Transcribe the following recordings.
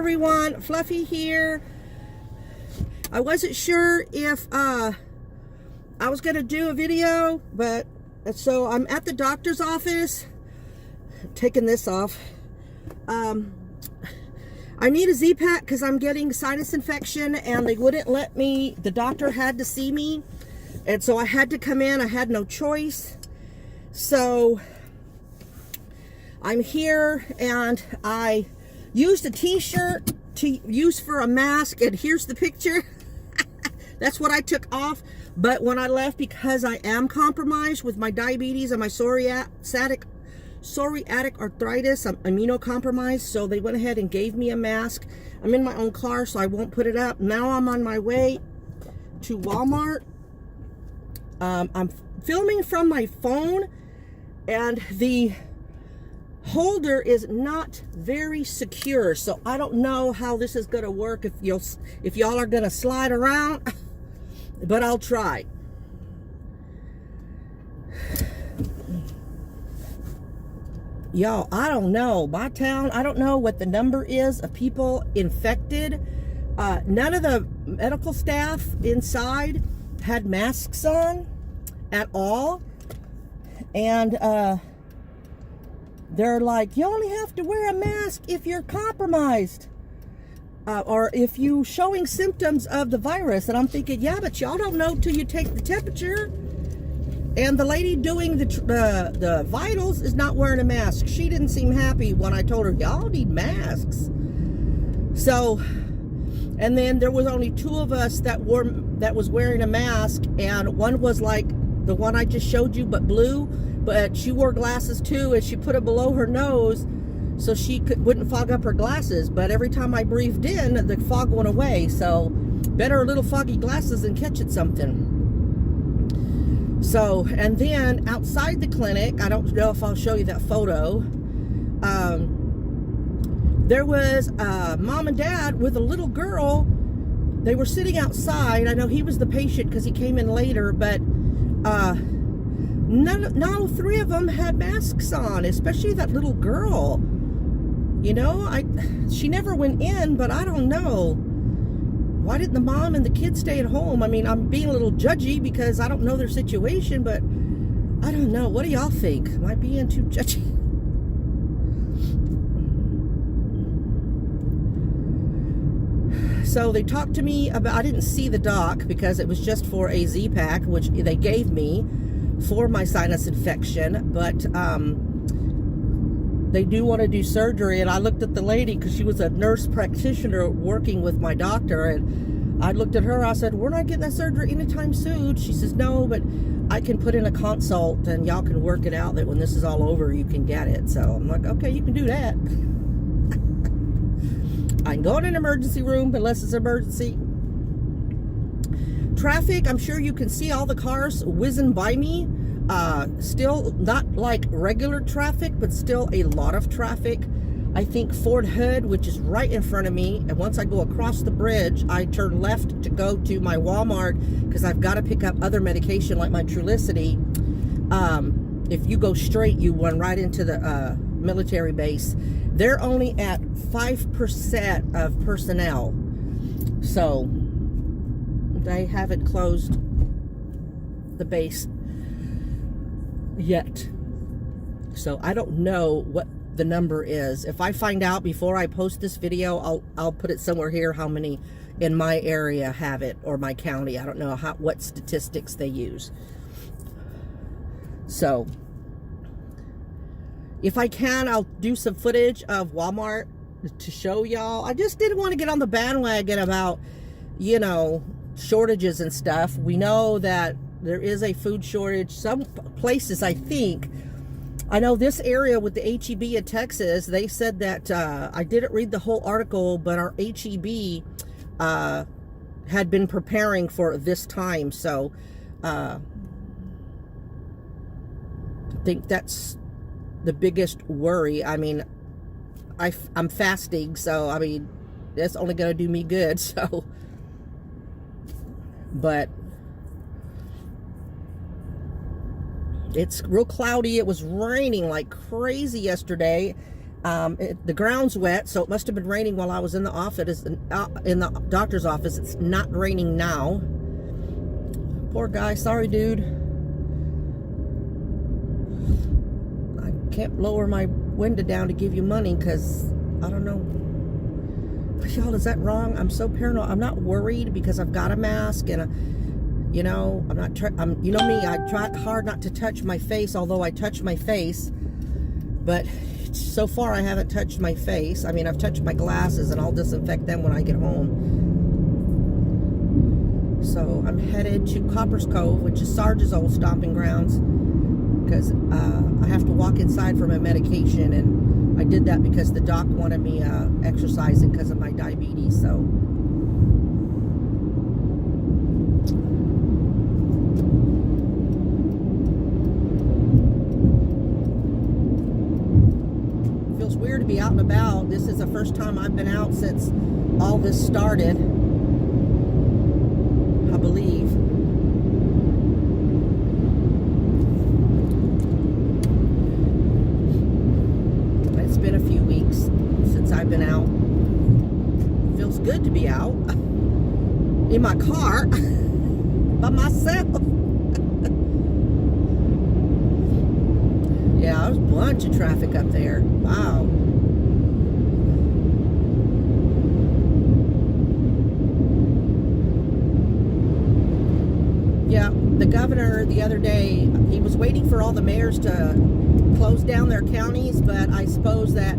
everyone, Fluffy here. I wasn't sure if I was gonna do a video, but so I'm at the doctor's office taking this off. I need a Z-Pack because I'm getting sinus infection and they wouldn't let me. The doctor had to see me, and so I had to come in. I had no choice. So I'm here, and I used a t-shirt to use for a mask, and here's the picture. That's what I took off. But when I left, because I am compromised with my diabetes and my psoriatic arthritis, I'm immunocompromised, so they went ahead and gave me a mask. I'm in my own car, so I won't put it up. Now I'm on my way to Walmart. I'm filming from my phone, and the holder is not very secure, so I don't know how this is going to work, if y'all are going to slide around, but I'll try. Y'all, I don't know. My town, I don't know what the number is of people infected. None of the medical staff inside had masks on at all. And they're like, you only have to wear a mask if you're compromised. Or if you showing symptoms of the virus. And I'm thinking, yeah, but y'all don't know till you take the temperature. And the lady doing the vitals is not wearing a mask. She didn't seem happy when I told her, y'all need masks. So, and then there was only two of us that was wearing a mask, and one was like the one I just showed you, but blue. But she wore glasses too, and she put it below her nose so she wouldn't fog up her glasses. But every time I breathed in, the fog went away. So better little foggy glasses than catching something. So, and then outside the clinic, I don't know if I'll show you that photo, there was a mom and dad with a little girl. They were sitting outside. I know he was the patient because he came in later, but no, three of them had masks on, especially that little girl. You know, she never went in, but I don't know. Why didn't the mom and the kids stay at home? I mean, I'm being a little judgy because I don't know their situation, but I don't know. What do y'all think? Am I being too judgy? So they talked to me about, I didn't see the doc because it was just for a Z-Pack, which they gave me for my sinus infection, but they do want to do surgery. And I looked at the lady because she was a nurse practitioner working with my doctor, and I looked at her. I said, we're not getting that surgery anytime soon. She says, no, but I can put in a consult and y'all can work it out that when this is all over you can get it. So I'm like, okay, you can do that. I can go in an emergency room unless it's emergency. Traffic, I'm sure you can see all the cars whizzing by me. Still not like regular traffic, but still a lot of traffic. I think Fort Hood, which is right in front of me, and once I go across the bridge, I turn left to go to my Walmart because I've got to pick up other medication like my Trulicity. If you go straight, you run right into the military base. They're only at 5% of personnel, so they haven't closed the base yet. So I don't know what the number is. If I find out before I post this video, I'll put it somewhere here how many in my area have it, or my county. I don't know what statistics they use. So if I can, I'll do some footage of Walmart to show y'all. I just didn't want to get on the bandwagon about, you know, shortages and stuff. We know that there is a food shortage. Some places, I think, I know this area with the HEB in Texas, they said that, I didn't read the whole article, but our HEB had been preparing for this time. So I think that's the biggest worry. I mean, I'm fasting, so I mean, that's only going to do me good. So, but it's real cloudy. It was raining like crazy yesterday. The ground's wet, so it must have been raining while I was in the office, in the doctor's office. It's not raining now. Poor guy. Sorry, dude. I can't lower my window down to give you money because I don't know. Y'all, is that wrong? I'm so paranoid. I'm not worried because I've got a mask and, you know, I'm not. You know me. I try hard not to touch my face, although I touch my face, but so far I haven't touched my face. I mean, I've touched my glasses, and I'll disinfect them when I get home. So I'm headed to Copper's Cove, which is Sarge's old stomping grounds, because I have to walk inside for my medication, and I did that because the doc wanted me exercising because of my diabetes. So feels weird to be out and about. This is the first time I've been out since all this started, I believe. It's been a few weeks since I've been out. Feels good to be out in my car by myself. Yeah, there's a bunch of traffic up there. Wow. Yeah, the governor the other day, he was waiting for all the mayors to close down their counties, but I suppose that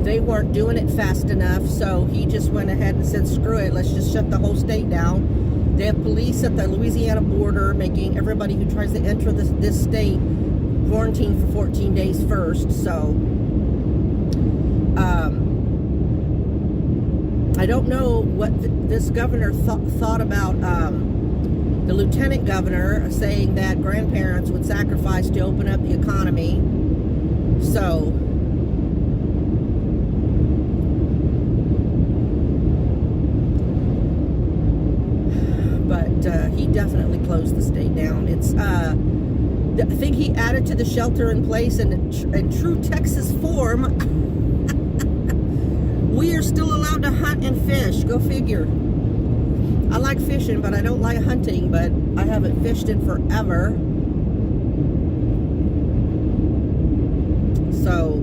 they weren't doing it fast enough, so he just went ahead and said, screw it, let's just shut the whole state down. They have police at the Louisiana border making everybody who tries to enter this state quarantine for 14 days first. So I don't know what this governor thought about the lieutenant governor saying that grandparents would sacrifice to open up the economy. So he definitely closed the state down. It's I think he added to the shelter in place, and in true Texas form, we are still allowed to hunt and fish. Go figure. I like fishing, but I don't like hunting, but I haven't fished in forever. So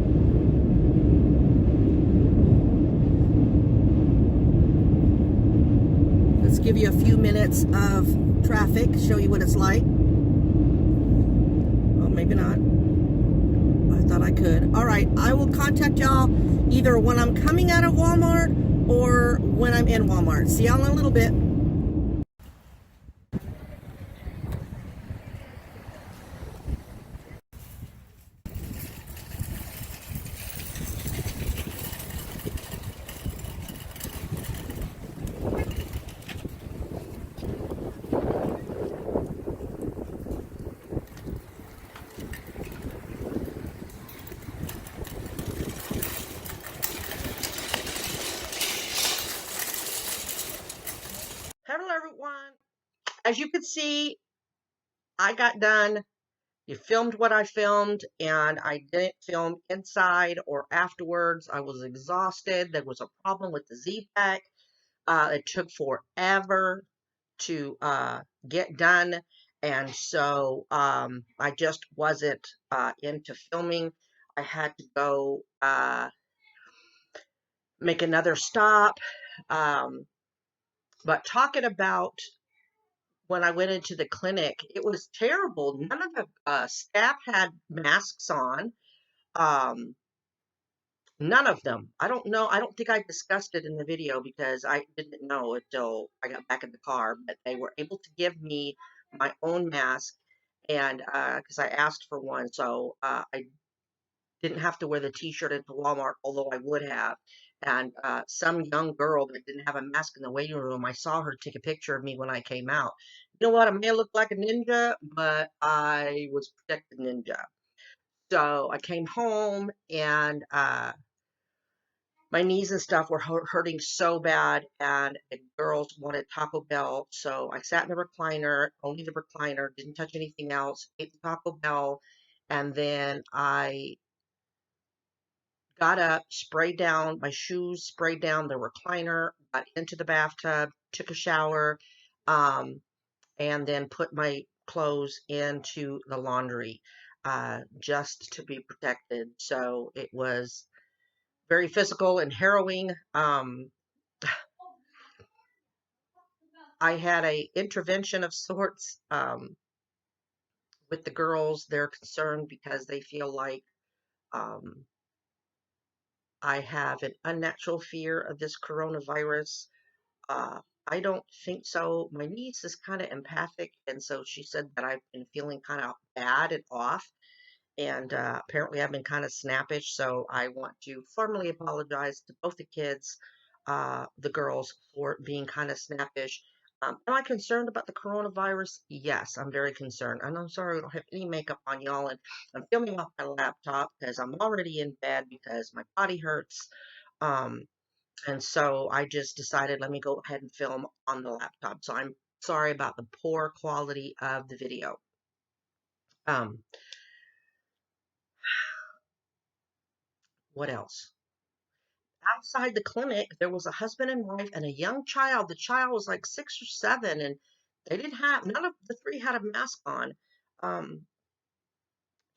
let's give you a few minutes of traffic, show you what it's like. Well, maybe not. I thought I could. All right, I will contact y'all either when I'm coming out of Walmart or when I'm in Walmart. See y'all in a little bit. Hello, everyone. As you can see, I got done. You filmed what I filmed, and I didn't film inside or afterwards. I was exhausted. There was a problem with the Z-Pack. It took forever to get done, and so I just wasn't into filming. I had to go make another stop. But talking about when I went into the clinic, it was terrible. None of the staff had masks on. Um, None of them. I don't know. I don't think I discussed it in the video because I didn't know until I got back in the car. But they were able to give me my own mask, and because I asked for one, so I didn't have to wear the T-shirt into Walmart, although I would have. And some young girl that didn't have a mask in the waiting room, I saw her take a picture of me when I came out. You know what? I may have looked like a ninja, but I was protected ninja. So I came home, and my knees and stuff were hurting so bad, and the girls wanted Taco Bell. So I sat in the recliner, only the recliner, didn't touch anything else, ate the Taco Bell, and then I got up, sprayed down my shoes, sprayed down the recliner, got into the bathtub, took a shower, um, and then put my clothes into the laundry just to be protected. So it was very physical and harrowing. I had a intervention of sorts with the girls. They're concerned because they feel like um, I have an unnatural fear of this coronavirus. Uh, I don't think so. My niece is kind of empathic, and so she said that I've been feeling kind of bad and off. And apparently, I've been kind of snappish. So I want to formally apologize to both the kids, the girls, for being kind of snappish. Am I concerned about the coronavirus? Yes, I'm very concerned. And I'm sorry I don't have any makeup on, y'all. And I'm filming off my laptop because I'm already in bed because my body hurts. Um, and so I just decided, let me go ahead and film on the laptop. So I'm sorry about the poor quality of the video. Um, what else? Outside the clinic, there was a husband and wife and a young child. The child was like 6 or 7, and they didn't have, none of the three had a mask on. Um,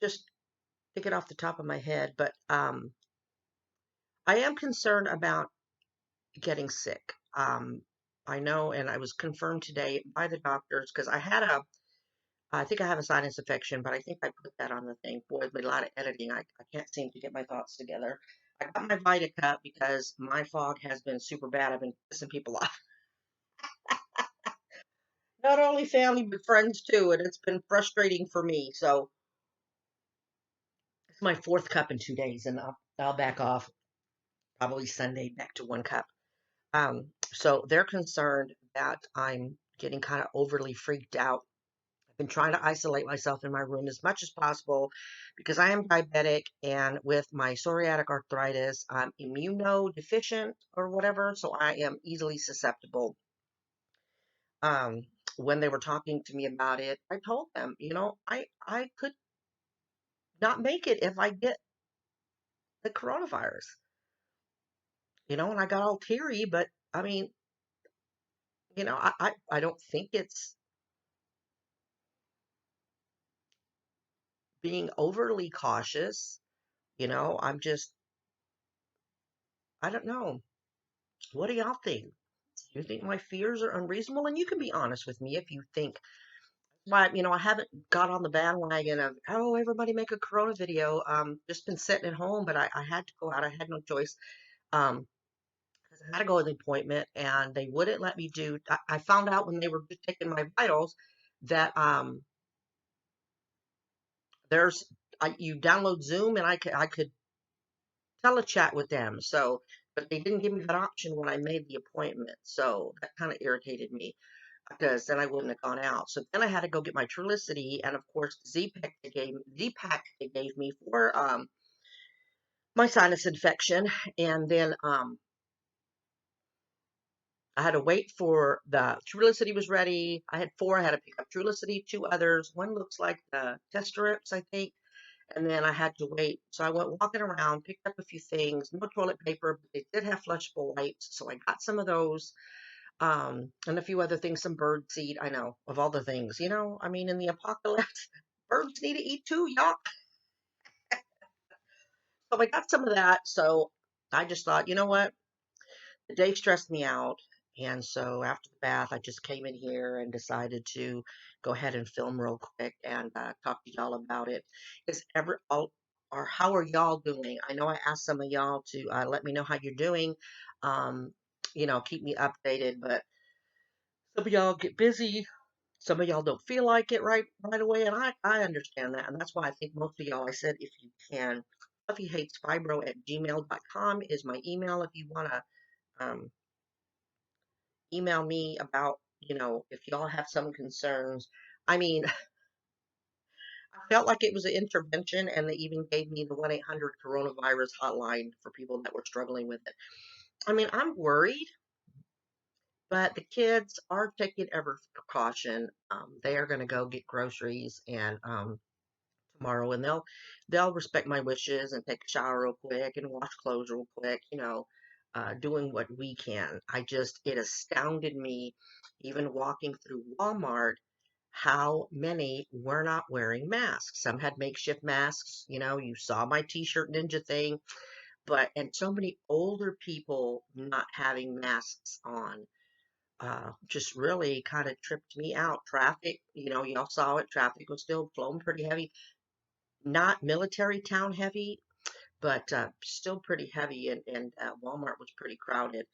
just pick it off the top of my head, but I am concerned about getting sick. I know, and I was confirmed today by the doctors because I think I have a sinus infection, but I think I put that on the thing. Boy, with a lot of editing, I can't seem to get my thoughts together. I got my Vita Cup because my fog has been super bad. I've been pissing people off. Not only family, but friends too, and it's been frustrating for me. So it's my fourth cup in 2 days, and I'll back off probably Sunday back to 1 cup. So they're concerned that I'm getting kind of overly freaked out. I've been trying to isolate myself in my room as much as possible because I am diabetic, and with my psoriatic arthritis, I'm immunodeficient or whatever, so I am easily susceptible. Um, when they were talking to me about it, I told them, I could not make it if I get the coronavirus, and I got all teary, but I mean, I don't think it's being overly cautious. I'm just, I don't know. What do y'all think? Do you think my fears are unreasonable? And you can be honest with me if you think, but I haven't got on the bandwagon of, oh, everybody make a corona video. Just been sitting at home, but I had to go out. I had no choice. Um, because I had to go to the appointment and they wouldn't let me do. I found out when they were just taking my vitals that there's you download Zoom and I could telechat with them. So, but they didn't give me that option when I made the appointment. So that kind of irritated me because then I wouldn't have gone out. So then I had to go get my Trulicity and of course Z-Pack they gave me for my sinus infection, and then I had to wait for the Trulicity was ready. I had four. I had to pick up Trulicity, two others. One looks like the test strips, I think. And then I had to wait. So I went walking around, picked up a few things. No toilet paper, but they did have flushable wipes. So I got some of those. And a few other things, some bird seed. I know, of all the things, I mean, in the apocalypse, birds need to eat too, y'all. So I got some of that. So I just thought, you know what? The day stressed me out. And so after the bath, I just came in here and decided to go ahead and film real quick and talk to y'all about it. Is ever all or how are y'all doing? I know I asked some of y'all to let me know how you're doing. Um, keep me updated. But some of y'all get busy. Some of y'all don't feel like it right away, and I understand that, and that's why I think most of y'all. I said if you can, fluffyhatesfibro@gmail.com is my email if you want to um, email me about, if y'all have some concerns. I mean, I felt like it was an intervention, and they even gave me the 1-800 coronavirus hotline for people that were struggling with it. I mean, I'm worried, but the kids are taking every precaution. They are going to go get groceries, and tomorrow, and they'll respect my wishes and take a shower real quick and wash clothes real quick, doing what we can. It astounded me, even walking through Walmart, how many were not wearing masks. Some had makeshift masks, you saw my t-shirt ninja thing, and so many older people not having masks on. Just really kind of tripped me out. Traffic, y'all saw it. Traffic was still flowing pretty heavy. Not military town heavy, but still pretty heavy. And Walmart was pretty crowded.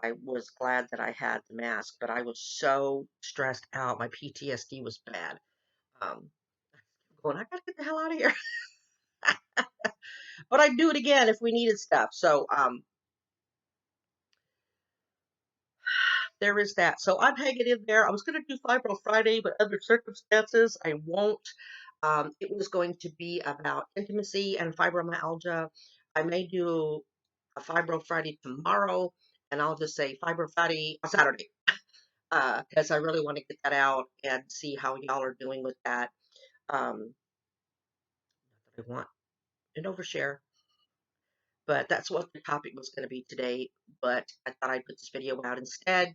I was glad that I had the mask, but I was so stressed out. My PTSD was bad. Um, Going, I gotta get the hell out of here. But I'd do it again if we needed stuff. So there is that. So I'm hanging in there. I was going to do Fibro Friday, but under circumstances, I won't. It was going to be about intimacy and fibromyalgia. I may do a Fibro Friday tomorrow, and I'll just say Fibro Friday on Saturday, because I really want to get that out and see how y'all are doing with that. I want an overshare, but that's what the topic was going to be today. But I thought I'd put this video out instead,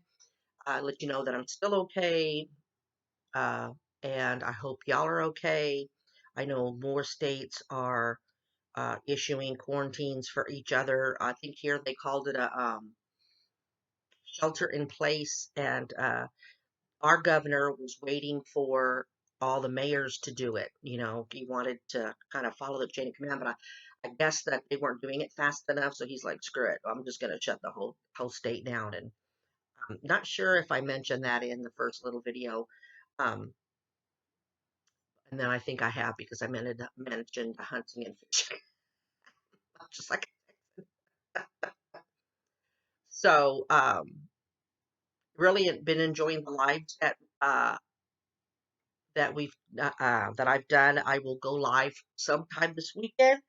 let you know that I'm still okay. Uh, and I hope y'all are okay. I know more states are issuing quarantines for each other. I think here they called it a shelter in place, and our governor was waiting for all the mayors to do it. He wanted to kind of follow the chain of command, but I guess that they weren't doing it fast enough. So he's like, screw it, I'm just going to shut the whole state down. And I'm not sure if I mentioned that in the first little video. Um, And then I think I have because I mentioned hunting and fishing. Just like so, really been enjoying the lives that I've done. I will go live sometime this weekend.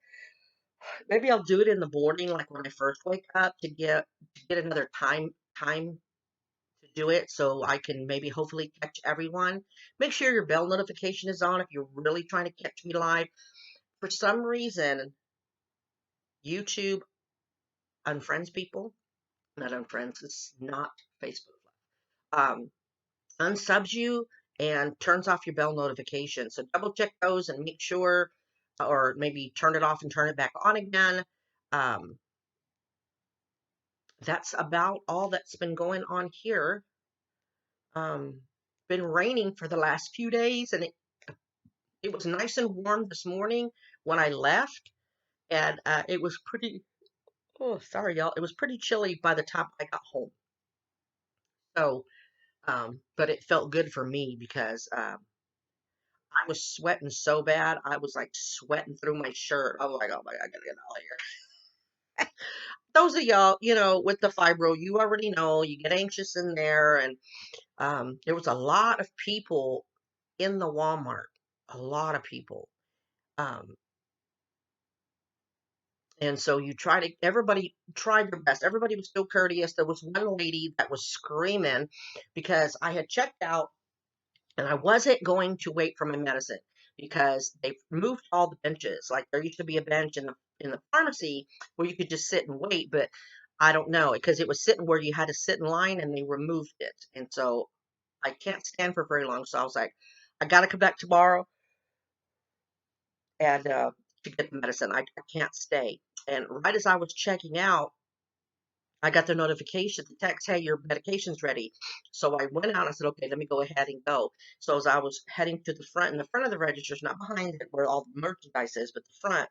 Maybe I'll do it in the morning, like when I first wake up, to get another time to do it, so I can maybe hopefully catch everyone. Make sure your bell notification is on if you're really trying to catch me live. For some reason, YouTube unfriends people. Not unfriends. It's not Facebook Live. Unsubs you and turns off your bell notification. So double check those and make sure, or maybe turn it off and turn it back on again. Um, that's about all that's been going on here. Been raining for the last few days, and it was nice and warm this morning when I left, and it was pretty. Oh, sorry, y'all. It was pretty chilly by the time I got home. So, but it felt good for me because I was sweating so bad. I was like sweating through my shirt. I was like, oh my God, I gotta get out of here. Those of y'all, with the fibro, you already know you get anxious in there. And there was a lot of people in the Walmart, a lot of people. Um, and so everybody tried their best. Everybody was still courteous. There was one lady that was screaming because I had checked out. And I wasn't going to wait for my medicine because they moved all the benches. Like there used to be a bench in the pharmacy where you could just sit and wait, but I don't know because it was sitting where you had to sit in line and they removed it. And so I can't stand for very long. So I was like, I got to come back tomorrow and to get the medicine. I can't stay. And right as I was checking out, I got the notification, the text, hey, your medication's ready. So I went out. I said, okay, let me go ahead and go. So as I was heading to the front, and the front of the register is not behind it where all the merchandise is, but the front,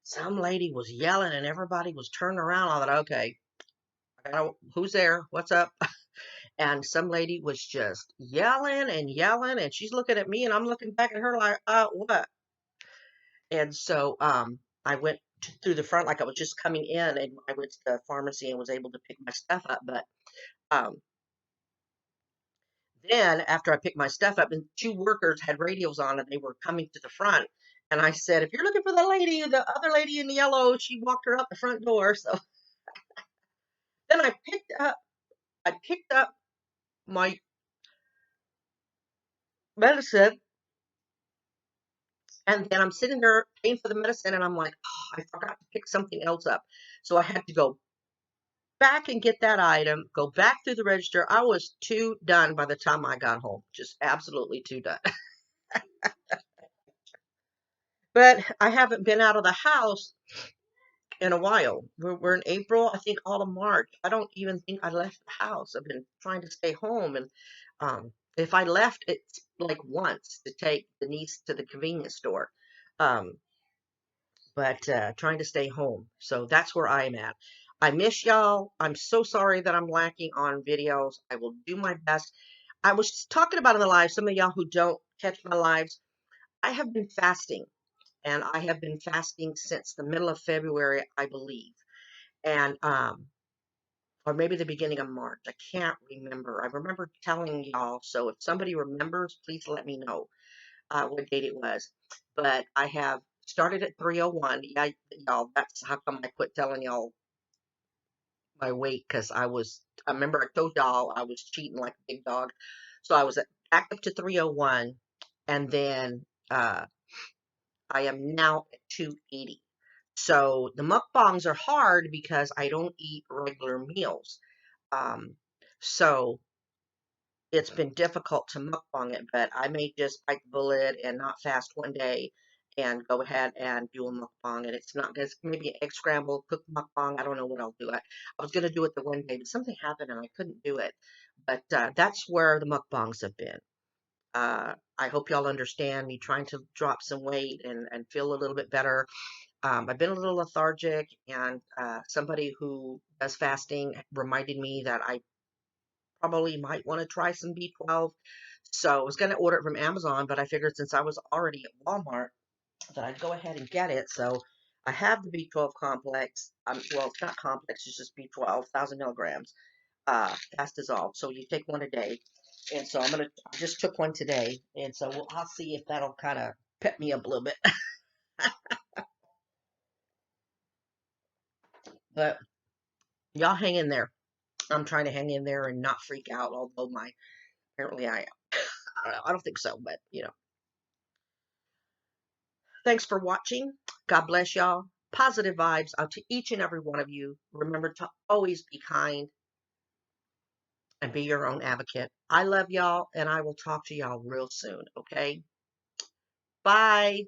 some lady was yelling and everybody was turning around. I thought, okay, who's there? What's up? And some lady was just yelling, and she's looking at me, and I'm looking back at her like, what? And so I went through the front like I was just coming in, and I went to the pharmacy and was able to pick my stuff up. But um, then after I picked my stuff up, and two workers had radios on and they were coming to the front. And I said, if you're looking for the other lady in yellow, she walked her out the front door. So then I picked up my medicine And then I'm sitting there paying for the medicine, and I'm like, oh, I forgot to pick something else up. So I had to go back and get that item, go back through the register. I was too done by the time I got home, just absolutely too done. But I haven't been out of the house in a while. We're in April, I think all of March. I don't even think I left the house. I've been trying to stay home, and if I left, it's like once to take the niece to the convenience store. Um, but trying to stay home. So that's where I'm at. I miss y'all. I'm so sorry that I'm lacking on videos. I will do my best. I was talking about in the live, some of y'all who don't catch my lives, I have been fasting, and I have been fasting since the middle of February, I believe. And or maybe the beginning of March. I can't remember. I remember telling y'all, so if somebody remembers, please let me know what date it was. But I have started at 3:01. Yeah, y'all, that's how come I quit telling y'all my weight, because I remember I told y'all I was cheating like a big dog. So I was back up to 3:01, and then I am now at 280. So the mukbangs are hard because I don't eat regular meals. Um, so it's been difficult to mukbang it, but I may just bite the bullet and not fast one day and go ahead and do a mukbang. And it's not it's maybe an egg scramble, cook mukbang. I don't know what I'll do. I was gonna do it the one day, but something happened and I couldn't do it. But that's where the mukbangs have been. I hope y'all understand me trying to drop some weight and feel a little bit better. I've been a little lethargic, and somebody who does fasting reminded me that I probably might want to try some B12. So I was going to order it from Amazon, but I figured since I was already at Walmart that I'd go ahead and get it. So I have the B12 complex. Well, it's not complex, it's just B12, 1,000 milligrams, fast dissolved. So you take one a day. And so I just took one today. And so I'll see if that'll kind of pep me up a little bit. But y'all hang in there. I'm trying to hang in there and not freak out, although apparently I am. I don't know. I don't think so, but thanks for watching. God bless y'all. Positive vibes out to each and every one of you. Remember to always be kind and be your own advocate. I love y'all, and I will talk to y'all real soon, okay? Bye.